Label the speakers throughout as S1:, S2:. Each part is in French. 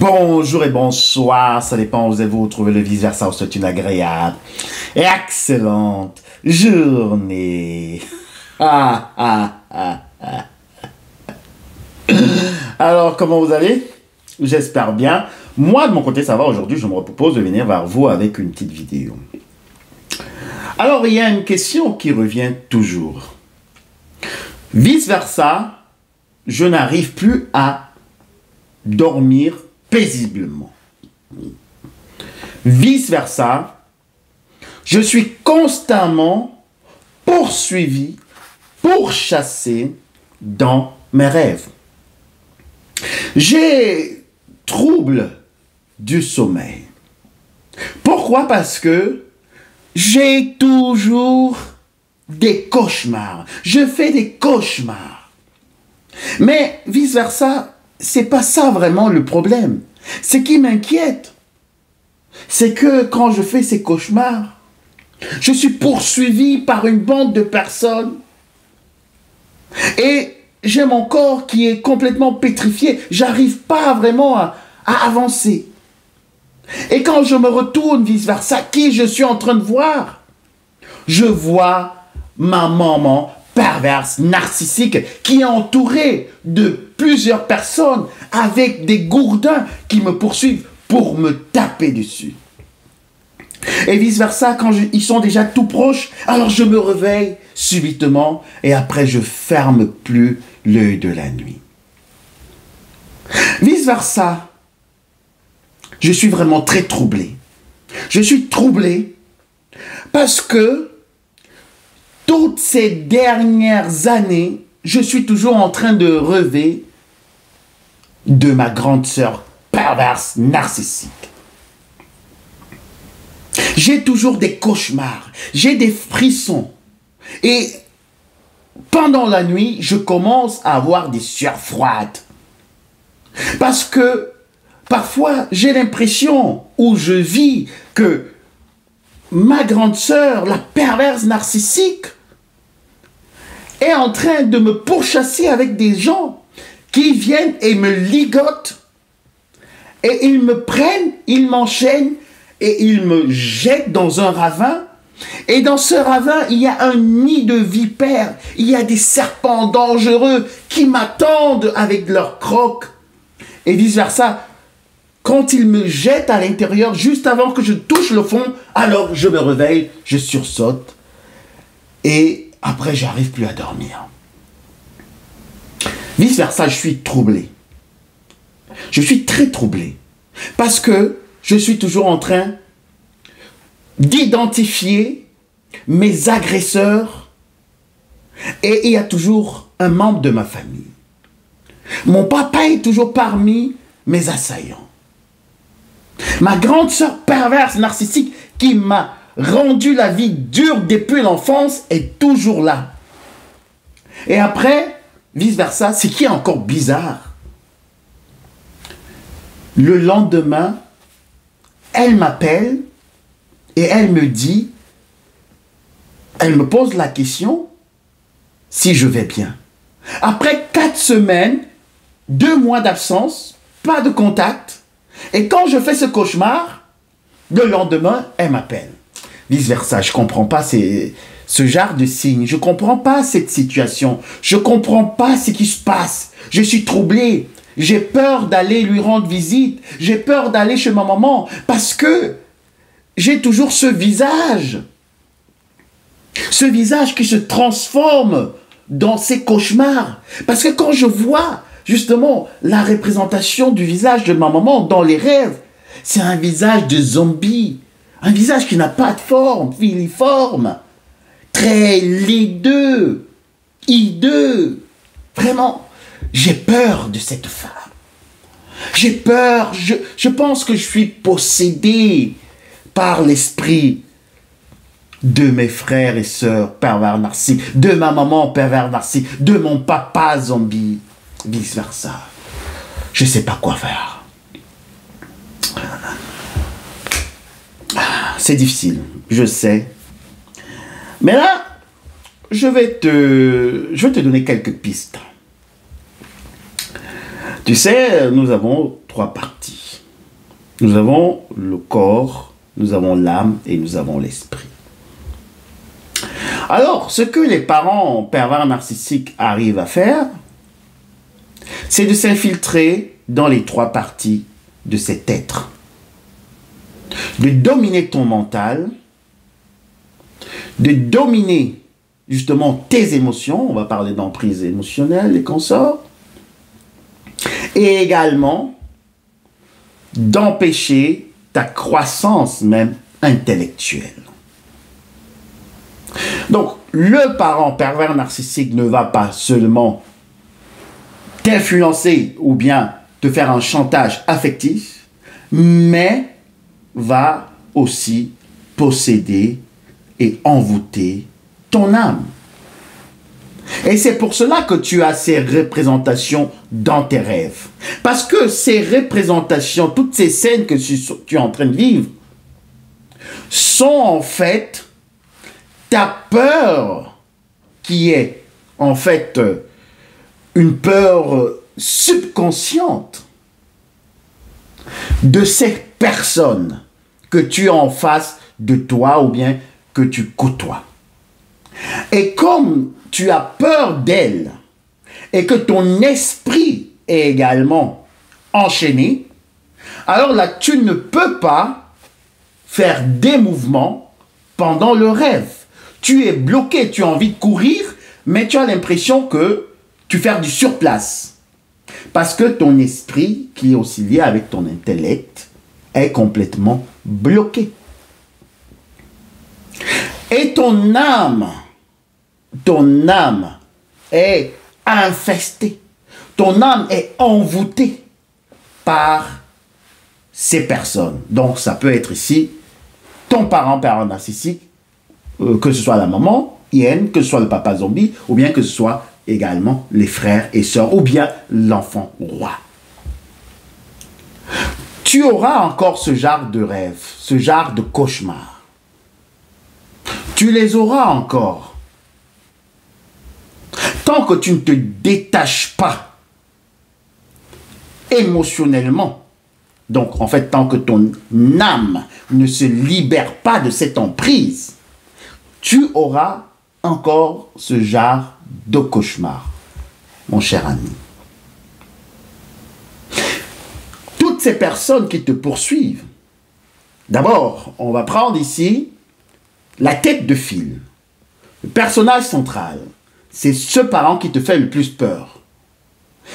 S1: Bonjour et bonsoir, ça dépend où vous trouvez le vice-versa, vous souhaite une agréable et excellente journée. Alors, comment vous allez? J'espère bien. Moi, de mon côté, ça va. Aujourd'hui, je me propose de venir vers vous avec une petite vidéo. Alors, il y a une question qui revient toujours. Vice-versa, je n'arrive plus à dormir paisiblement. Vice-versa, je suis constamment poursuivi, pourchassé dans mes rêves. J'ai trouble du sommeil. Pourquoi? Parce que j'ai toujours des cauchemars. Je fais des cauchemars. Mais vice-versa, c'est pas ça vraiment le problème. Ce qui m'inquiète, c'est que quand je fais ces cauchemars, je suis poursuivi par une bande de personnes et j'ai mon corps qui est complètement pétrifié. J'arrive pas vraiment à avancer. Et quand je me retourne vice-versa, qui je suis en train de voir? Je vois ma maman perverse, narcissique, qui est entourée de plusieurs personnes avec des gourdins qui me poursuivent pour me taper dessus. Et vice-versa, quand ils sont déjà tout proches, alors je me réveille subitement et après je ferme plus l'œil de la nuit. Vice-versa, je suis vraiment très troublé. Je suis troublé parce que toutes ces dernières années, je suis toujours en train de rêver de ma grande sœur perverse, narcissique. J'ai toujours des cauchemars, j'ai des frissons. Et pendant la nuit, je commence à avoir des sueurs froides. Parce que parfois, j'ai l'impression où je vis que ma grande sœur, la perverse narcissique, est en train de me pourchasser avec des gens qui viennent et me ligotent. Et ils me prennent, ils m'enchaînent et ils me jettent dans un ravin. Et dans ce ravin, il y a un nid de vipères. Il y a des serpents dangereux qui m'attendent avec leurs crocs. Et vice-versa. Quand ils me jettent à l'intérieur, juste avant que je touche le fond, alors je me réveille, je sursaute. Et après, j'arrive plus à dormir. Vice-versa, je suis troublé. Je suis très troublé. Parce que je suis toujours en train d'identifier mes agresseurs. Et il y a toujours un membre de ma famille. Mon papa est toujours parmi mes assaillants. Ma grande sœur perverse, narcissique, qui m'a rendu la vie dure depuis l'enfance, est toujours là. Et après, vice-versa, ce qui est encore bizarre, le lendemain, elle m'appelle et elle me dit, elle me pose la question si je vais bien. Après 4 semaines, 2 mois d'absence, pas de contact, et quand je fais ce cauchemar, le lendemain, elle m'appelle. Vice-versa, je ne comprends pas ce genre de signe. Je ne comprends pas cette situation. Je ne comprends pas ce qui se passe. Je suis troublé. J'ai peur d'aller lui rendre visite. J'ai peur d'aller chez ma maman parce que j'ai toujours ce visage. Ce visage qui se transforme dans ces cauchemars. Parce que quand je vois justement la représentation du visage de ma maman dans les rêves, c'est un visage de zombie. Un visage qui n'a pas de forme, filiforme, très laideux, hideux. Vraiment, j'ai peur de cette femme. J'ai peur, je pense que je suis possédé par l'esprit de mes frères et sœurs pervers narcissiques, de ma maman pervers narcissique, de mon papa zombie, vice-versa. Je ne sais pas quoi faire. C'est difficile, je sais. Mais là, je vais te donner quelques pistes. Tu sais, nous avons 3 parties. Nous avons le corps, nous avons l'âme et nous avons l'esprit. Alors, ce que les parents pervers narcissiques arrivent à faire, c'est de s'infiltrer dans les trois parties de cet être. De dominer ton mental, de dominer justement tes émotions, on va parler d'emprise émotionnelle et consorts, et également d'empêcher ta croissance même intellectuelle. Donc, le parent pervers narcissique ne va pas seulement t'influencer ou bien te faire un chantage affectif, mais va aussi posséder et envoûter ton âme. Et c'est pour cela que tu as ces représentations dans tes rêves. Parce que ces représentations, toutes ces scènes que tu es en train de vivre, sont en fait ta peur qui est en fait une peur subconsciente de ces personnes que tu as en face de toi ou bien que tu côtoies. Et comme tu as peur d'elles et que ton esprit est également enchaîné, alors là, tu ne peux pas faire des mouvements pendant le rêve. Tu es bloqué, tu as envie de courir, mais tu as l'impression que tu fais du surplace. Parce que ton esprit, qui est aussi lié avec ton intellect, est complètement bloqué. Et ton âme est infestée. Ton âme est envoûtée par ces personnes. Donc, ça peut être ici ton parent narcissique, que ce soit la maman, hyène, que ce soit le papa zombie, ou bien que ce soit également les frères et sœurs, ou bien l'enfant roi. Tu auras encore ce genre de rêve, ce genre de cauchemar. Tu les auras encore. Tant que tu ne te détaches pas émotionnellement, donc en fait tant que ton âme ne se libère pas de cette emprise, tu auras encore ce genre de cauchemar, mon cher ami. Toutes ces personnes qui te poursuivent, d'abord, on va prendre ici la tête de file. Le personnage central, c'est ce parent qui te fait le plus peur.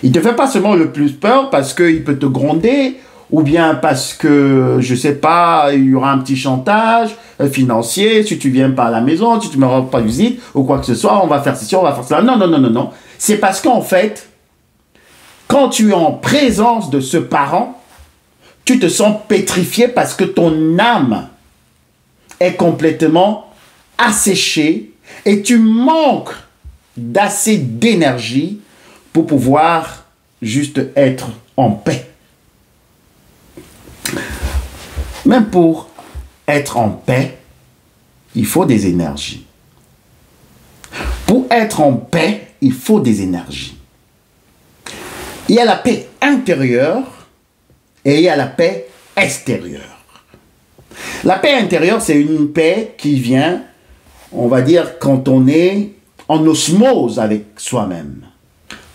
S1: Il ne te fait pas seulement le plus peur parce qu'il peut te gronder, ou bien parce que, je ne sais pas, il y aura un petit chantage financier, si tu ne viens pas à la maison, si tu ne me rends pas visite, ou quoi que ce soit, on va faire ceci, on va faire cela. Non, non, non, non, non. C'est parce qu'en fait, quand tu es en présence de ce parent, tu te sens pétrifié parce que ton âme est complètement asséchée et tu manques d'assez d'énergie pour pouvoir juste être en paix. Même pour être en paix, il faut des énergies. Pour être en paix, il faut des énergies. Il y a la paix intérieure et il y a la paix extérieure. La paix intérieure, c'est une paix qui vient, on va dire, quand on est en osmose avec soi-même,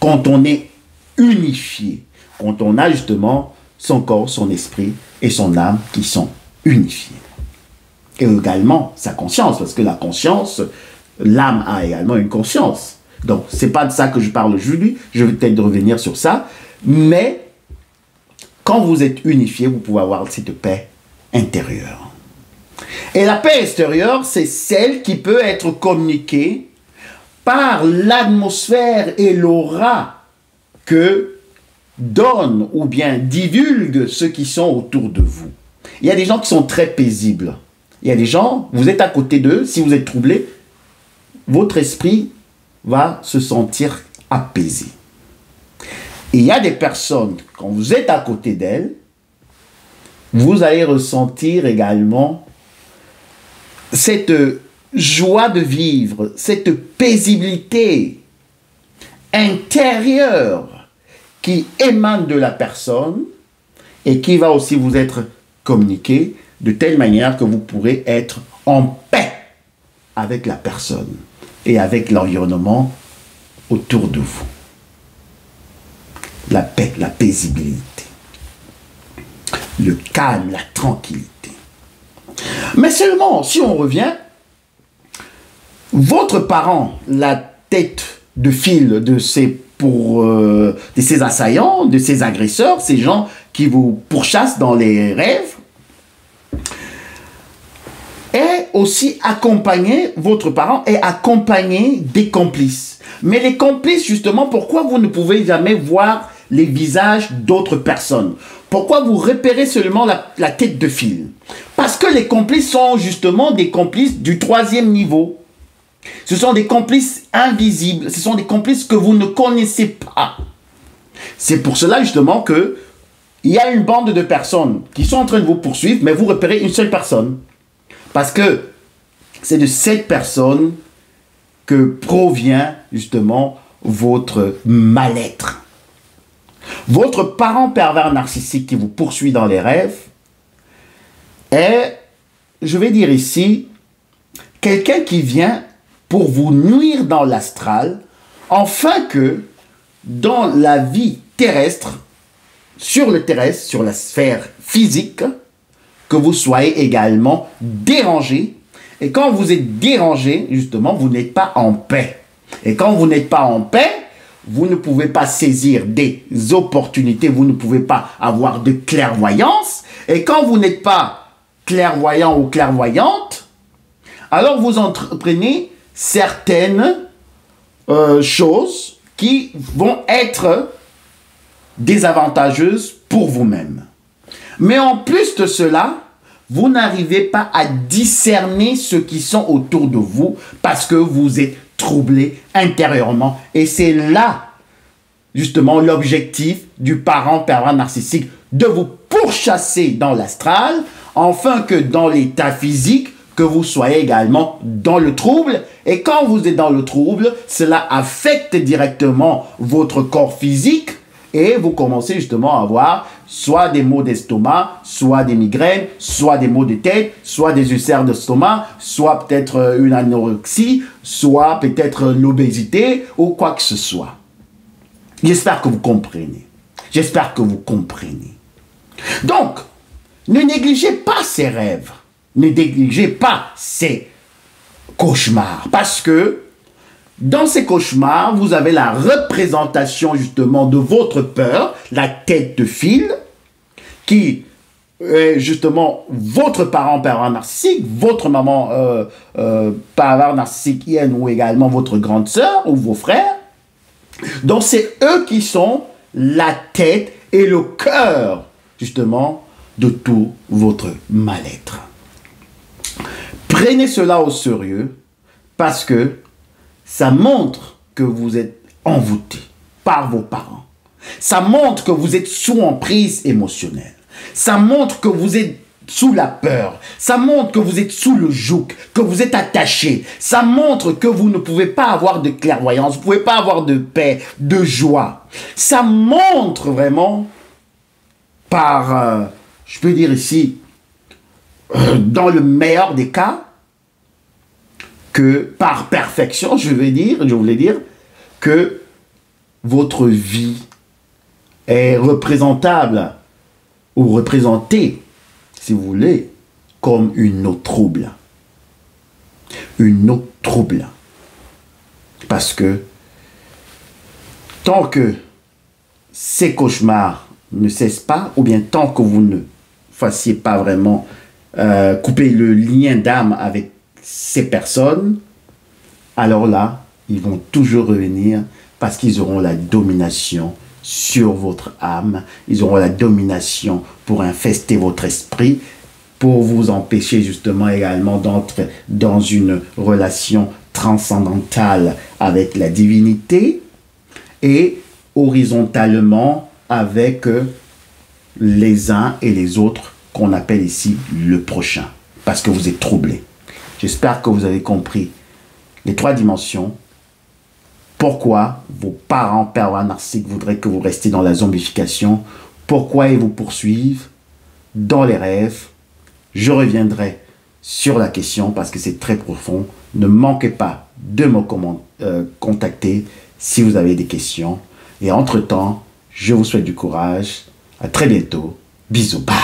S1: quand on est unifié, quand on a justement son corps, son esprit et son âme qui sont unifiés. Et également sa conscience, parce que la conscience, l'âme a également une conscience. Donc, ce n'est pas de ça que je parle aujourd'hui, je vais peut-être revenir sur ça, mais quand vous êtes unifié, vous pouvez avoir cette paix intérieure. Et la paix extérieure, c'est celle qui peut être communiquée par l'atmosphère et l'aura que donne ou bien divulgue ceux qui sont autour de vous. Il y a des gens qui sont très paisibles. Il y a des gens, vous êtes à côté d'eux, si vous êtes troublé, votre esprit va se sentir apaisé. Et il y a des personnes, quand vous êtes à côté d'elles, vous allez ressentir également cette joie de vivre, cette paisibilité intérieure qui émane de la personne et qui va aussi vous être communiquer de telle manière que vous pourrez être en paix avec la personne et avec l'environnement autour de vous. La paix, la paisibilité, le calme, la tranquillité. Mais seulement, si on revient, votre parent, la tête de file de ses assaillants, de ses agresseurs, ces gens qui vous pourchassent dans les rêves, est aussi accompagné, votre parent est accompagné des complices. Mais les complices, justement, pourquoi vous ne pouvez jamais voir les visages d'autres personnes? Pourquoi vous repérez seulement la tête de file? Parce que les complices sont justement des complices du 3e niveau. Ce sont des complices invisibles. Ce sont des complices que vous ne connaissez pas. C'est pour cela justement que il y a une bande de personnes qui sont en train de vous poursuivre, mais vous repérez une seule personne. Parce que c'est de cette personne que provient justement votre mal-être. Votre parent pervers narcissique qui vous poursuit dans les rêves est, je vais dire ici, quelqu'un qui vient pour vous nuire dans l'astral, afin que dans la vie terrestre, sur la sphère physique, que vous soyez également dérangé. Et quand vous êtes dérangé, justement, vous n'êtes pas en paix. Et quand vous n'êtes pas en paix, vous ne pouvez pas saisir des opportunités, vous ne pouvez pas avoir de clairvoyance. Et quand vous n'êtes pas clairvoyant ou clairvoyante, alors vous entreprenez certaines choses qui vont être désavantageuses pour vous-même. Mais en plus de cela, vous n'arrivez pas à discerner ceux qui sont autour de vous parce que vous êtes troublé intérieurement. Et c'est là, justement, l'objectif du parent pervers narcissique, de vous pourchasser dans l'astral, afin que dans l'état physique, que vous soyez également dans le trouble. Et quand vous êtes dans le trouble, cela affecte directement votre corps physique et vous commencez justement à avoir soit des maux d'estomac, soit des migraines, soit des maux de tête, soit des ulcères d'estomac, soit peut-être une anorexie, soit peut-être l'obésité ou quoi que ce soit. J'espère que vous comprenez. J'espère que vous comprenez. Donc, ne négligez pas ces rêves. Ne négligez pas ces cauchemars. Parce que dans ces cauchemars, vous avez la représentation justement de votre peur, la tête de file, qui est justement votre parent pervers narcissique, votre maman pervers narcissique ou également votre grande sœur ou vos frères. Donc c'est eux qui sont la tête et le cœur justement de tout votre mal-être. Prenez cela au sérieux parce que ça montre que vous êtes envoûté par vos parents. Ça montre que vous êtes sous emprise émotionnelle. Ça montre que vous êtes sous la peur. Ça montre que vous êtes sous le joug, que vous êtes attaché. Ça montre que vous ne pouvez pas avoir de clairvoyance, vous ne pouvez pas avoir de paix, de joie. Ça montre vraiment par, je peux dire ici, dans le meilleur des cas, que par perfection, je voulais dire, que votre vie est représentable ou représentée, si vous voulez, comme une eau trouble. Une eau trouble. Parce que tant que ces cauchemars ne cessent pas, ou bien tant que vous ne fassiez pas vraiment couper le lien d'âme avec ces personnes, alors là, ils vont toujours revenir parce qu'ils auront la domination sur votre âme. Ils auront la domination pour infester votre esprit, pour vous empêcher justement également d'entrer dans une relation transcendantale avec la divinité et horizontalement avec les uns et les autres qu'on appelle ici le prochain, parce que vous êtes troublés. J'espère que vous avez compris les 3 dimensions. Pourquoi vos parents pervers narcissiques voudraient que vous restiez dans la zombification? Pourquoi ils vous poursuivent? dans les rêves. Je reviendrai sur la question parce que c'est très profond. Ne manquez pas de me contacter si vous avez des questions. Et entre-temps, je vous souhaite du courage. À très bientôt. Bisous. Bye.